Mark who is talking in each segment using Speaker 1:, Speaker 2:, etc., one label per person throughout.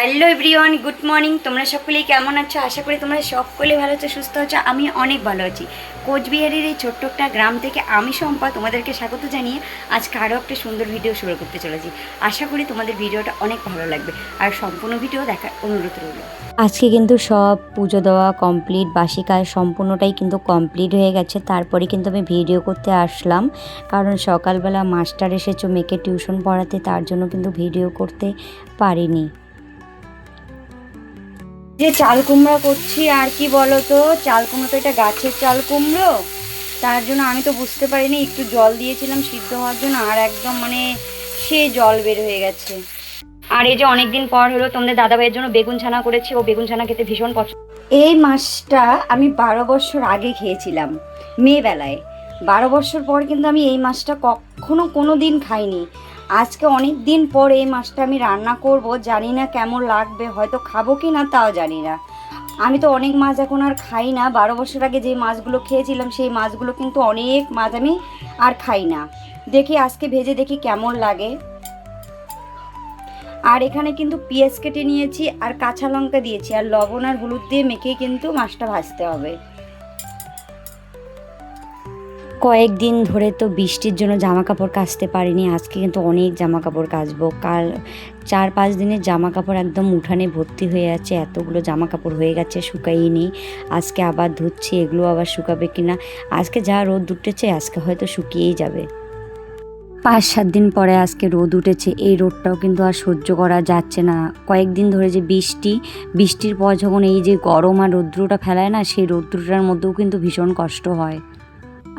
Speaker 1: Hello everyone, good morning. তোমরা সকলেই কেমন আছো? আশা করি তোমরা সকলে ভালো আছো, সুস্থ আছো। আমি অনেক ভালো আছি। কোচবিহারের এই ছোট্ট একটা গ্রাম থেকে আমি শম্পা তোমাদেরকে স্বাগত জানিয়ে আজকে আরও একটা সুন্দর ভিডিও শুরু করতে চলেছি। আশা করি তোমাদের ভিডিওটা অনেক ভালো লাগবে আর সম্পূর্ণ ভিডিও দেখার অনুরোধ রইল। আজকে কিন্তু সব পুজো দেওয়া কমপ্লিট, বাসি কাজ সম্পূর্ণটাই কিন্তু কমপ্লিট হয়ে গেছে। তারপরে কিন্তু আমি ভিডিও করতে আসলাম, কারণ সকালবেলা মাস্টার এসেছো মেয়েকে টিউশন পড়াতে, তার জন্য কিন্তু ভিডিও করতে পারিনি। যে চাল কুমড়া করছি, আর কি বলো তো, চাল কুমড়ো তো এটা গাছের চাল কুমড়ো, তার জন্য আমি তো বুঝতে পারিনি, একটু জল দিয়েছিলাম সিদ্ধ হওয়ার জন্য, আর একদম সে জল বের হয়ে গেছে। আর এই যে অনেকদিন পর হলো তোমাদের দাদাভাইয়ের জন্য বেগুন ছানা করেছি, ও বেগুন ছানা খেতে ভীষণ পছন্দ। এই মাছটা আমি 12 বছর আগে খেয়েছিলাম মেয়েবেলায়। 12 বছর পর কিন্তু আমি এই মাছটা কখনো কোনো দিন খাইনি। আজকে অনেক দিন পর এই মাছটা আমি রান্না করব, জানি না কেমন লাগবে, হয়তো খাবো কি না তাও জানি না। আমি তো অনেক মাছ এখন আর খাই না। 12 বছর আগে যে মাছগুলো খেয়েছিলাম সেই মাছগুলো কিন্তু অনেক মাছ আমি আর খাই না। দেখি আজকে ভেজে দেখি কেমন লাগে। আর এখানে কিন্তু পেঁয়াজ কেটে নিয়েছি আর কাঁচা লঙ্কা দিয়েছি, আর লবণ আর হলুদ দিয়ে মেখে কিন্তু মাছটা ভাজতে হবে। কয়েকদিন ধরে তো বৃষ্টির জন্য জামা কাপড় কাচতে পারিনি, আজকে কিন্তু অনেক জামা কাপড় কাচবো। কাল 4-5 দিনের জামা কাপড় একদম উঠানে ভর্তি হয়ে আছে, এতগুলো জামা কাপড় হয়ে গেছে, শুকাইনি। আজকে আবার ধুচ্ছি, এগুলো আবার শুকাবে কিনা। আজকে যা রোদ উঠেছে আজকে হয়তো শুকিয়েই যাবে। 5-7 দিন পরে আজকে রোদ উঠেছে, এই রোদটাও কিন্তু আর সহ্য করা যাচ্ছে না। কয়েকদিন ধরে যে বৃষ্টির পর যখন এই যে গরম আর রৌদ্রটা ফেলায় না, সেই রৌদ্রটার মধ্যেও কিন্তু ভীষণ কষ্ট হয়।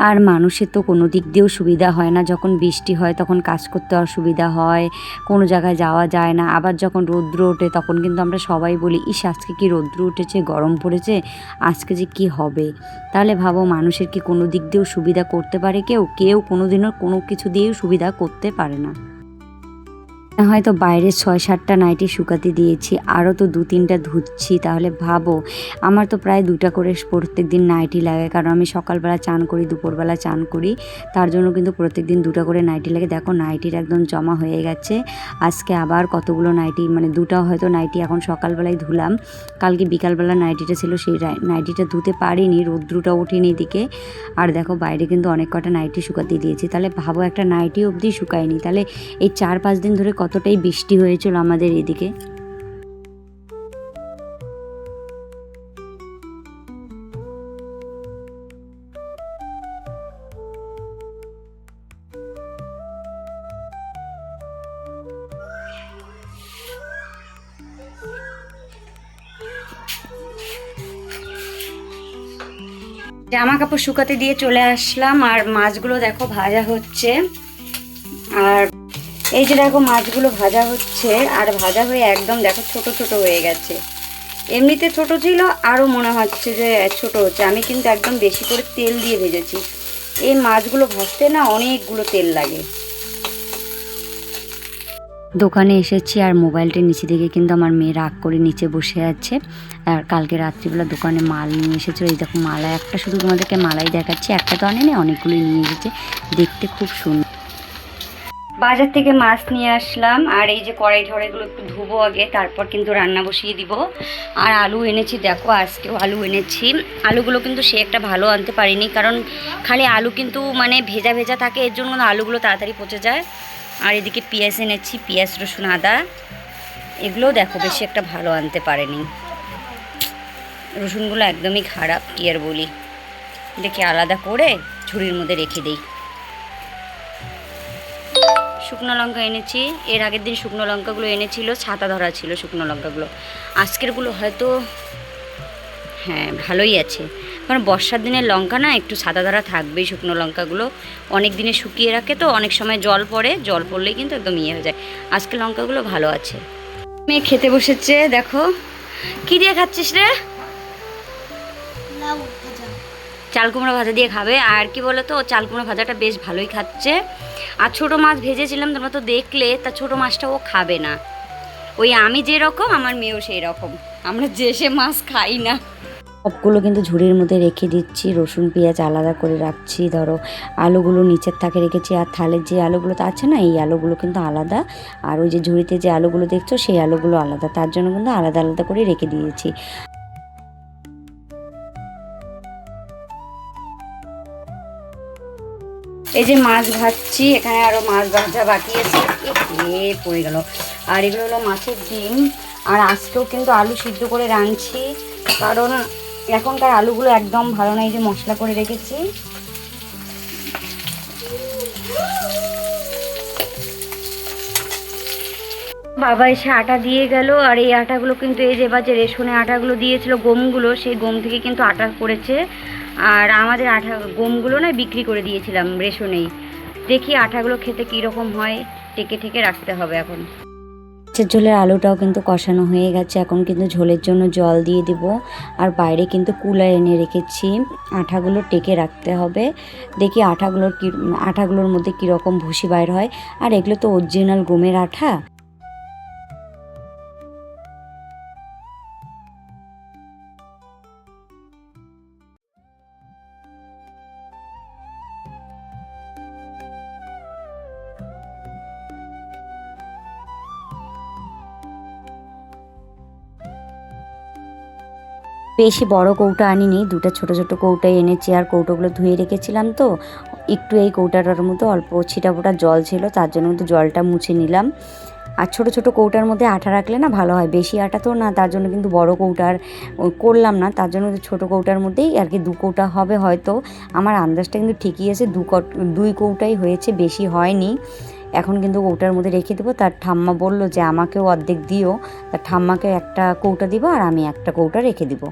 Speaker 1: আর মানুষের তো কোনো দিক দিয়েও সুবিধা হয় না, যখন বৃষ্টি হয় তখন কাজ করতে অসুবিধা হয়, কোনো জায়গায় যাওয়া যায় না। আবার যখন রৌদ্র ওঠে তখন কিন্তু আমরা সবাই বলি, ইস আজকে কি রৌদ্র উঠেছে, গরম পড়েছে, আজকে যে কি হবে। তাহলে ভাবো, মানুষের কি কোনো দিক দিয়েও সুবিধা করতে পারে কেউ কোনো দিনও কোনো কিছু দিয়েও সুবিধা করতে পারে না। হয়তো বাইরে 6-7টা নাইটি শুকাতে দিয়েছি, আরও তো 2-3টা ধুচ্ছি। তাহলে ভাবো, আমার তো প্রায় 2টা করে প্রত্যেক দিন নাইটি লাগে, কারণ আমি সকালবেলা চান করি, দুপুরবেলা চান করি, তার জন্য কিন্তু প্রত্যেক দিন 2টা করে নাইটি লাগে। দেখো নাইটির একদম জমা হয়ে গেছে। আজকে আবার কতগুলো নাইটি, 2টা হয়তো নাইটি এখন সকালবেলায় ধুলাম, কালকে বিকালবেলা নাইটিটা ছিল, সেই নাইটিটা ধুতে পারিনি, রৌদ্রটা ওঠেনি এদিকে। আর দেখো বাইরে কিন্তু অনেক কটা নাইটি শুকাতে দিয়েছি। তাহলে ভাবো, একটা নাইটি অবধি শুকায়নি। তাহলে এই 4-5 দিন ধরে কতটাই বৃষ্টি হয়েছিল আমাদের এদিকে। জামা কাপড় শুকাতে দিয়ে চলে আসলাম, আর মাছগুলো দেখো ভাজা হচ্ছে। আর এই যে দেখো মাছগুলো ভাজা হচ্ছে, আর ভাজা হয়ে একদম দেখো ছোট ছোট হয়ে গেছে। এমনিতে ছোট ছিল, আরও মনে হচ্ছে যে ছোট হচ্ছে। আমি কিন্তু একদম বেশি করে তেল দিয়ে ভেজেছি। এই মাছগুলো ভাজতে না অনেকগুলো তেল লাগে। দোকানে এসেছি আর মোবাইলটা নিচে দেখে কিন্তু আমার মেয়ে রাগ করে নিচে বসে আছে। আর কালকে রাত্রিবেলা দোকানে মাল নিয়ে এসেছিলো, এই দেখো মালা একটা, শুধু তোমাদেরকে মালাই দেখাচ্ছি, একটা তো আনেনি, অনেকগুলোই নিয়ে এসেছে, দেখতে খুব সুন্দর। বাজার থেকে মাছ নিয়ে আসলাম, আর এই যে কড়াই ঠড়াইগুলো একটু ধুবো আগে, তারপর কিন্তু রান্না বসিয়ে দিব। আর আলু এনেছি, দেখো আজকেও আলু এনেছি। আলুগুলো কিন্তু সে একটা ভালো আনতে পারিনি, কারণ খালি আলু কিন্তু ভেজা ভেজা থাকে, এর জন্য আলুগুলো তাড়াতাড়ি পচে যায়। আর এদিকে পেঁয়াজ এনেছি, পেঁয়াজ রসুন আদা, এগুলোও দেখো বেশি একটা ভালো আনতে পারেনি। রসুনগুলো একদমই খারাপ, কি আর বলি। দেখি আলাদা করে ঝুড়ির মধ্যে রেখে দিই। শুকনো লঙ্কা এনেছি, এর আগের দিন শুকনো লঙ্কাগুলো এনেছিল, ছাতা ধরা ছিল শুকনো লঙ্কাগুলো। আজকেরগুলো হয়তো হ্যাঁ ভালোই আছে, কারণ বর্ষার দিনের লঙ্কা না একটু ছাতা ধরা থাকবেই। শুকনো লঙ্কাগুলো অনেক দিনে শুকিয়ে রাখে, তো অনেক সময় জল পড়ে, জল পড়লেই কিন্তু একদম ইয়ে হয়ে যায়। আজকে লঙ্কাগুলো ভালো আছে। মেয়ে খেতে বসেছে, দেখো কি দিয়ে খাচ্ছিস রে? চাল কুমড়ো ভাজা দিয়ে খাবে। আর কি বলো তো, চাল কুমড়ো ভাজাটা বেশ ভালোই খাচ্ছে। আর ছোটো মাছ ভেজেছিলাম, তোমরা তো দেখলে, তা ছোটো মাছটা ও খাবে না। ওই আমি যেরকম আমার মেয়েও সেই রকম, আমরা যে সে মাছ খাই না। সবগুলো কিন্তু ঝুড়ির মধ্যে রেখে দিচ্ছি, রসুন পেঁয়াজ আলাদা করে রাখছি। ধরো আলুগুলো নিচের থাকে রেখেছি, আর থালের যে আলুগুলো তো আছে না, এই আলুগুলো কিন্তু আলাদা, আর ওই যে ঝুড়িতে যে আলুগুলো দেখছো সেই আলুগুলো আলাদা, তার জন্য কিন্তু আলাদা আলাদা করে রেখে দিয়েছি। এই যে মাছ ভাজছি, এখানে আরও মাছ ভাজা বাকি আছে, পড়ে গেল। আর এগুলো হলো মাছের ডিম। আর আজকেও কিন্তু আলু সিদ্ধ করে রাঁধছি, কারণ এখনকার আলুগুলো একদম ভালো না। এই যে মশলা করে রেখেছি। বাবা এসে আটা দিয়ে গেল, আর এই আটাগুলো কিন্তু এই যে এবার যে রেশনে আটাগুলো দিয়েছিল গমগুলো, সেই গম থেকে কিন্তু আটা করেছে। আর আমাদের গমগুলো না বিক্রি করে দিয়েছিলাম রেশনেই। দেখি আটাগুলো খেতে কীরকম হয়, টেকে টেকে রাখতে হবে এখন। মাছের ঝোলের আলুটাও কিন্তু কষানো হয়ে গেছে, এখন কিন্তু ঝোলের জন্য জল দিয়ে দিব। আর বাইরে কিন্তু কুলার এনে রেখেছি, আঠাগুলো টেকে রাখতে হবে। দেখি আঠাগুলোর মধ্যে কীরকম ভুসি বাইর হয়। আর এগুলো তো অরিজিনাল গমের আঠা। বেশি বড় কৌটা আনিনি, দুটো ছোট ছোট কৌটাই এনেছি। আর কৌটোগুলো ধুয়ে রেখেছিলাম তো, একটু এই কৌটাটার মধ্যে অল্প ছিটাফোটা জল ছিল, তার জন্য কিন্তু জলটা মুছে নিলাম। আর ছোট ছোট কৌটার মধ্যে আটা রাখলে না ভালো হয়, বেশি আটা তো না, তার জন্য কিন্তু বড় কৌটার করলাম না, তার জন্য ছোট কৌটার মধ্যেই আর কি 2 কৌটা হবে হয়তো। আমার আন্দাজটা কিন্তু ঠিকই আছে, 2 কৌটাই হয়েছে, বেশি হয়নি। এখন কিন্তু কৌটার মধ্যে রেখে দেবো। তার ঠাম্মা বলল যে আমাকেও অর্ধেক দিও, তার ঠাম্মাকে একটা কৌটা দিব আর আমি একটা কৌটা রেখে দিব।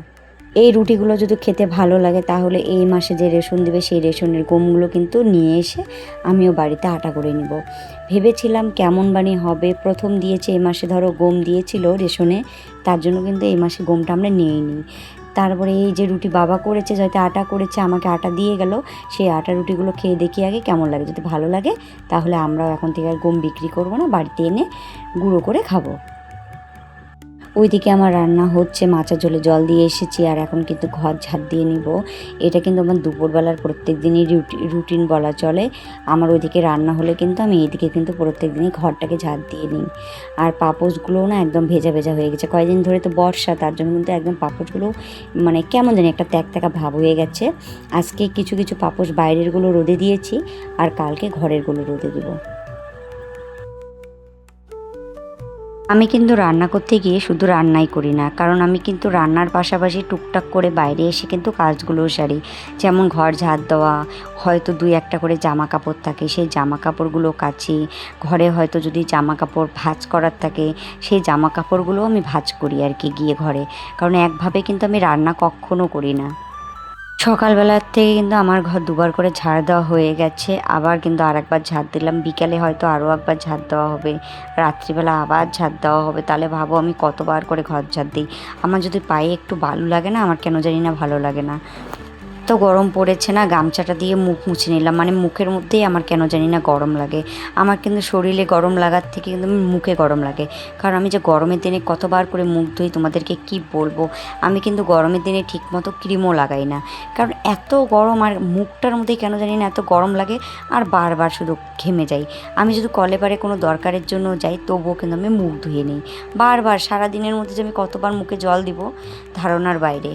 Speaker 1: এই রুটিগুলো যদি খেতে ভালো লাগে তাহলে এই মাসে যে রেশন দেবে সেই রেশনের গমগুলো কিন্তু নিয়ে এসে আমিও বাড়িতে আটা করে নিব। ভেবেছিলাম কেমন বানি হবে, প্রথম দিয়েছে এই মাসে, ধরো গম দিয়েছিল রেশনে, তার জন্য কিন্তু এই মাসে গমটা আমরা নিয়েই নিই। তারপরে এই যে রুটি বাবা করেছে, যাতে আটা করেছে, আমাকে আটা দিয়ে গেল, সেই আটা রুটিগুলো খেয়ে দেখি আগে কেমন লাগে। যদি ভালো লাগে তাহলে আমরাও এখন থেকে আর গম বিক্রি করব না, বাড়িতে এনে গুঁড়ো করে খাবো। ওইদিকে আমার রান্না হচ্ছে, মাছের ঝোলে জল দিয়ে এসেছি, আর এখন কিন্তু ঘর ঝাড় দিয়ে নিব। এটা কিন্তু আমার দুপুরবেলার প্রত্যেক দিনই রুটিন বলা চলে। আমার ওইদিকে রান্না হলে কিন্তু আমি এইদিকে কিন্তু প্রত্যেক দিনই ঘরটাকে ঝাড় দিয়ে নিই। আর পাপোশগুলোও না একদম ভেজা ভেজা হয়ে গেছে, কয়েকদিন ধরে তো বর্ষা, তার জন্য কিন্তু একদম পাপোশগুলো মানে কেমন জানি একটা ত্যাকা ভাব হয়ে গেছে। আজকে কিছু কিছু পাপোশ বাইরেরগুলো রোদে দিয়েছি, আর কালকে ঘরেরগুলো রোদে দেবো। আমি কিন্তু রান্না করতে গিয়ে শুধু রান্নাই করি না, কারণ আমি কিন্তু রান্নার পাশাপাশি টুকটাক করে বাইরে এসে কিন্তু কাজগুলোও সারি। যেমন ঘর ঝাড় দেওয়া, হয়তো 2-1টা করে জামা কাপড় থাকে, সেই জামা কাপড়গুলো কাচি। ঘরে হয়তো যদি জামা কাপড় ভাঁজ করার থাকে, সেই জামা কাপড়গুলো আমি ভাঁজ করি আর কি গিয়ে ঘরে, কারণ একভাবে কিন্তু আমি রান্না কখনো করি না। সকালবেলার থেকে কিন্তু আমার ঘর 2বার করে ঝাড় দেওয়া হয়ে গেছে, আবার কিন্তু আরেকবার ঝাড় দিলাম। বিকালে হয়তো আরও একবার ঝাড় দেওয়া হবে, রাত্রিবেলা আবার ঝাড় দেওয়া হবে। তাহলে ভাবো আমি কতবার করে ঘর ঝাড় দিই। আমার যদি পায়ে একটু বালু লাগে না, আমার কেন জানি না ভালো লাগে না। তো গরম পড়েছে না, গামছাটা দিয়ে মুখ মুছে নিলাম, মানে মুখের মধ্যেই আমার কেন জানি না গরম লাগে। আমার কিন্তু শরীরে গরম লাগার থেকে কিন্তু মুখে গরম লাগে, কারণ আমি যে গরমের দিনে কতবার করে মুখ ধুই তোমাদেরকে কি বলবো। আমি কিন্তু গরমের দিনে ঠিকমতো ক্রিমও লাগাই না, কারণ এত গরম, আর মুখটার মধ্যে কেন জানি না এত গরম লাগে, আর বারবার শুধু ঘেমে যাই। আমি যদি কলে পারে কোনো দরকারের জন্য যাই, তবুও কিন্তু আমি মুখ ধুয়ে নিই বারবার। সারাদিনের মধ্যে যে আমি কতবার মুখে জল দিব ধারণার বাইরে।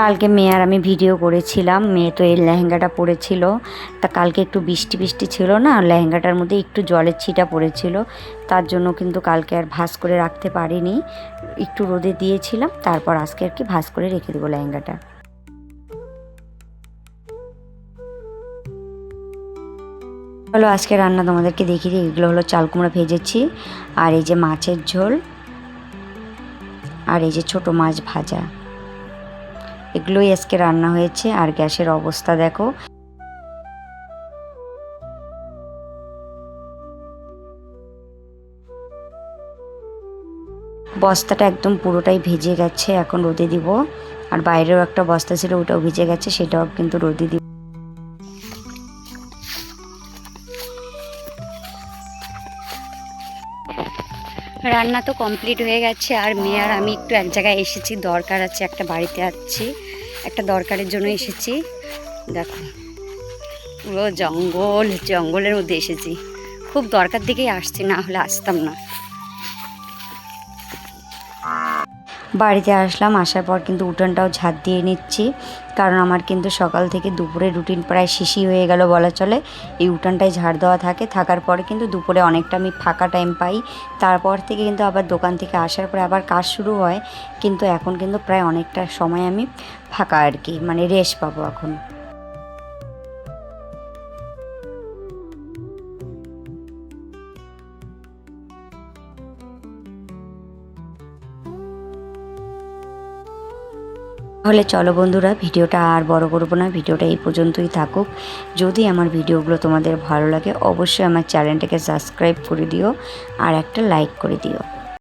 Speaker 1: কালকে মেয়ে আর আমি ভিডিও করেছিলাম, মেয়ে তো এই লেহেঙ্গাটা পরেছিল, তা কালকে একটু বৃষ্টি বৃষ্টি ছিল না, লেহেঙ্গাটার মধ্যে একটু জলের ছিটা পড়েছিল, তার জন্য কিন্তু কালকে আর ভাঁজ করে রাখতে পারিনি, একটু রোদে দিয়েছিলাম, তারপর আজকে আর কি ভাঁজ করে রেখে দেবো লেহেঙ্গাটা। হলো আজকে রান্না তোমাদেরকে দেখিয়ে দিই। এগুলো হলো চাল কুমড়া ভেজেছি, আর এই যে মাছের ঝোল, আর এই যে ছোট মাছ ভাজা, এগুলোই আজকে রান্না হয়েছে। আর গ্যাসের অবস্থা দেখো, বস্তাটা একদম পুরোটাই ভিজে গেছে, এখন রোদে দিব। আর বাইরেও একটা বস্তা ছিল, ওটাও ভিজে গেছে, সেটাও কিন্তু রোদে দিব। রান্না তো কমপ্লিট হয়ে গেছে, আর মেয়ে আর আমি একটু এক জায়গায় এসেছি, দরকার আছে একটা, বাড়িতে আসছি, একটা দরকারের জন্য এসেছি। দেখো পুরো জঙ্গল, জঙ্গলের মধ্যে এসেছি, খুব দরকার দিকেই আসছি, না হলে আসতাম না। বাড়িতে আসলাম, আসার পর কিন্তু উঠানটাও ঝাঁট দিয়ে নিচ্ছি, কারণ আমার কিন্তু সকাল থেকে দুপুরে রুটিন প্রায় শেষই হয়ে গেল বলা চলে। এই উঠানটায় ঝাড় দেওয়া থাকে, থাকার পরে কিন্তু দুপুরে অনেকটা আমি ফাঁকা টাইম পাই। তারপর থেকে কিন্তু আবার দোকান থেকে আসার পরে আবার কাজ শুরু হয়, কিন্তু এখন কিন্তু প্রায় অনেকটা সময় আমি ফাঁকা আর কি, মানে রেস্ট পাবো এখন। তাহলে চলো বন্ধুরা, ভিডিওটা আর বড় করবো না, ভিডিওটা এই পর্যন্তই থাকুক। যদি আমার ভিডিওগুলো তোমাদের ভালো লাগে অবশ্যই আমার চ্যানেলটাকে সাবস্ক্রাইব করে দিও আর একটা লাইক করে দিও।